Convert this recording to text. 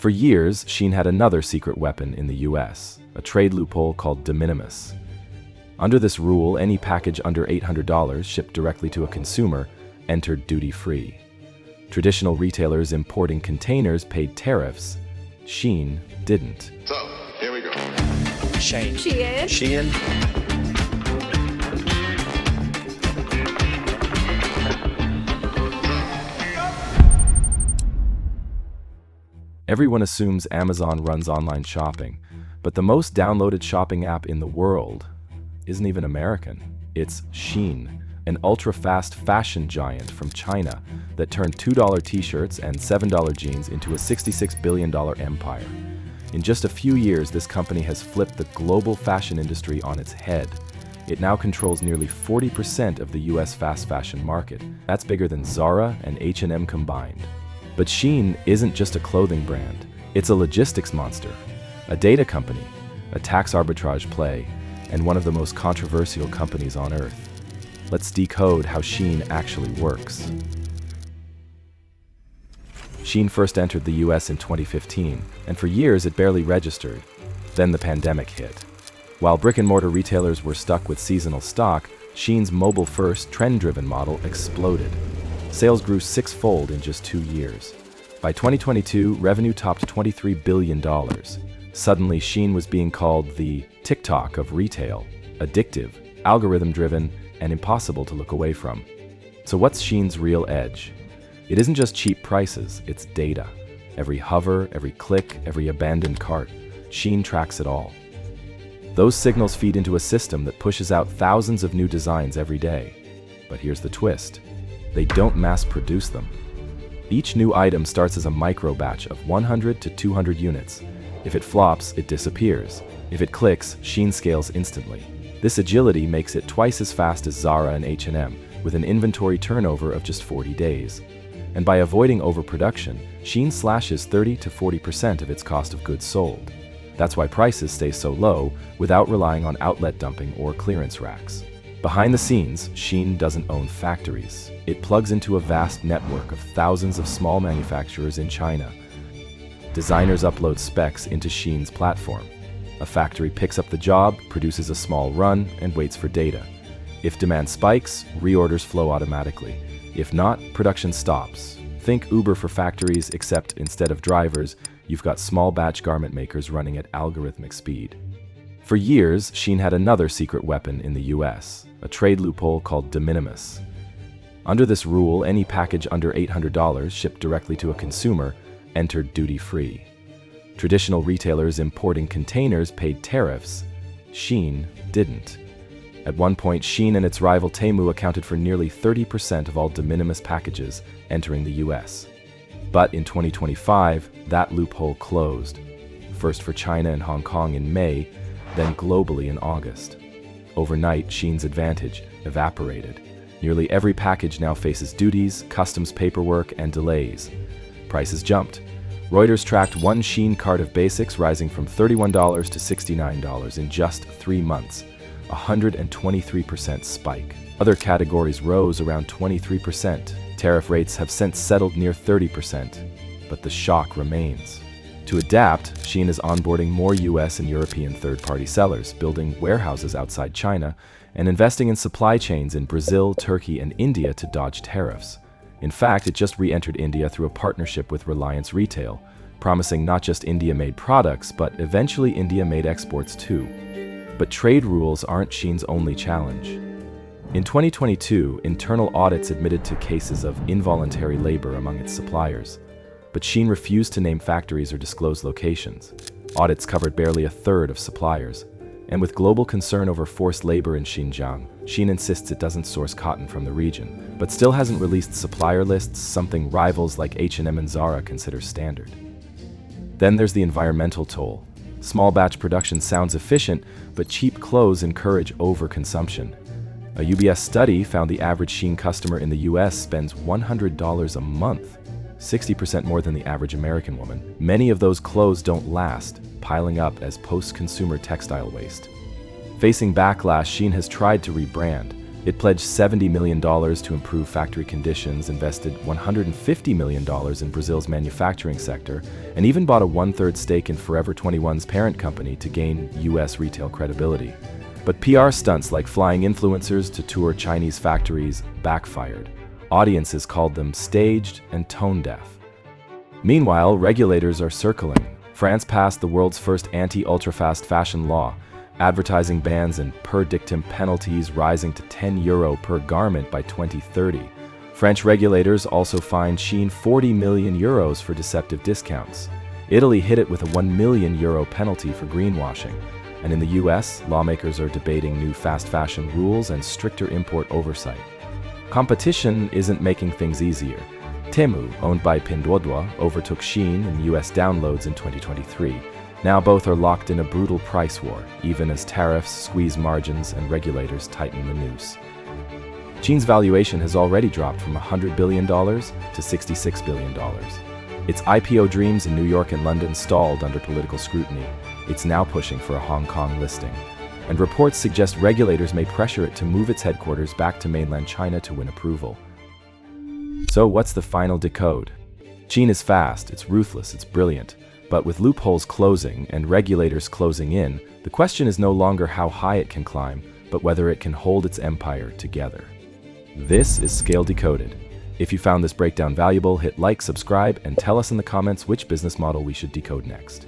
For years, Shein had another secret weapon in the US, a trade loophole called de minimis. Under this rule, any package under $800 shipped directly to a consumer entered duty-free. Traditional retailers importing containers paid tariffs. Shein didn't. So, here we go. Shein. Shein. Everyone assumes Amazon runs online shopping, but the most downloaded shopping app in the world isn't even American. It's Shein, an ultra-fast fashion giant from China that turned $2 t-shirts and $7 jeans into a $66 billion empire. In just a few years, this company has flipped the global fashion industry on its head. It now controls nearly 40% of the US fast fashion market. That's bigger than Zara and H&M combined. But Shein isn't just a clothing brand. It's a logistics monster, a data company, a tax arbitrage play, and one of the most controversial companies on earth. Let's decode how Shein actually works. Shein first entered the US in 2015, and for years it barely registered. Then the pandemic hit. While brick-and-mortar retailers were stuck with seasonal stock, Shein's mobile-first, trend-driven model exploded. Sales grew six-fold in just 2 years. By 2022, revenue topped $23 billion. Suddenly, Shein was being called the TikTok of retail, addictive, algorithm-driven, and impossible to look away from. So what's Shein's real edge? It isn't just cheap prices, it's data. Every hover, every click, every abandoned cart, Shein tracks it all. Those signals feed into a system that pushes out thousands of new designs every day. But here's the twist. They don't mass produce them. Each new item starts as a micro batch of 100 to 200 units. If it flops, it disappears. If it clicks, Shein scales instantly. This agility makes it twice as fast as Zara and H&M, with an inventory turnover of just 40 days. And by avoiding overproduction, Shein slashes 30 to 40% of its cost of goods sold. That's why prices stay so low without relying on outlet dumping or clearance racks. Behind the scenes, Shein doesn't own factories. It plugs into a vast network of thousands of small manufacturers in China. Designers upload specs into Shein's platform. A factory picks up the job, produces a small run, and waits for data. If demand spikes, reorders flow automatically. If not, production stops. Think Uber for factories, except instead of drivers, you've got small batch garment makers running at algorithmic speed. For years, Shein had another secret weapon in the US, a trade loophole called de minimis. Under this rule, any package under $800 shipped directly to a consumer entered duty-free. Traditional retailers importing containers paid tariffs. Shein didn't. At one point, Shein and its rival Temu accounted for nearly 30% of all de minimis packages entering the US. But in 2025, that loophole closed. First for China and Hong Kong in May, then globally in August. Overnight, Shein's advantage evaporated. Nearly every package now faces duties, customs paperwork, and delays. Prices jumped. Reuters tracked one Shein cart of basics rising from $31 to $69 in just 3 months, a 123% spike. Other categories rose around 23%. Tariff rates have since settled near 30%, but the shock remains. To adapt, Shein is onboarding more US and European third-party sellers, building warehouses outside China, and investing in supply chains in Brazil, Turkey, and India to dodge tariffs. In fact, it just re-entered India through a partnership with Reliance Retail, promising not just India-made products, but eventually India-made exports too. But trade rules aren't Shein's only challenge. In 2022, internal audits admitted to cases of involuntary labor among its suppliers. But Shein refused to name factories or disclose locations. Audits covered barely a third of suppliers. And with global concern over forced labor in Xinjiang, Shein insists it doesn't source cotton from the region, but still hasn't released supplier lists, something rivals like H&M and Zara consider standard. Then there's the environmental toll. Small batch production sounds efficient, but cheap clothes encourage overconsumption. A UBS study found the average Shein customer in the US spends $100 a month, 60% more than the average American woman. Many of those clothes don't last, piling up as post-consumer textile waste. Facing backlash, Shein has tried to rebrand. It pledged $70 million to improve factory conditions, invested $150 million in Brazil's manufacturing sector, and even bought a one-third stake in Forever 21's parent company to gain U.S. retail credibility. But PR stunts like flying influencers to tour Chinese factories backfired. Audiences called them staged and tone-deaf. Meanwhile, regulators are circling. France passed the world's first anti-ultra-fast fashion law, advertising bans and per dictum penalties rising to €10 per garment by 2030. French regulators also fined Shein €40 million for deceptive discounts. Italy hit it with a €1 million penalty for greenwashing. And in the US, lawmakers are debating new fast fashion rules and stricter import oversight. Competition isn't making things easier. Temu, owned by Pinduoduo, overtook Shein in US downloads in 2023. Now both are locked in a brutal price war, even as tariffs squeeze margins and regulators tighten the noose. Shein's valuation has already dropped from $100 billion to $66 billion. Its IPO dreams in New York and London stalled under political scrutiny. It's now pushing for a Hong Kong listing. And reports suggest regulators may pressure it to move its headquarters back to mainland China to win approval. So what's the final decode? Shein is fast, it's ruthless, it's brilliant. But with loopholes closing and regulators closing in, the question is no longer how high it can climb, but whether it can hold its empire together. This is Scale Decoded. If you found this breakdown valuable, hit like, subscribe, and tell us in the comments which business model we should decode next.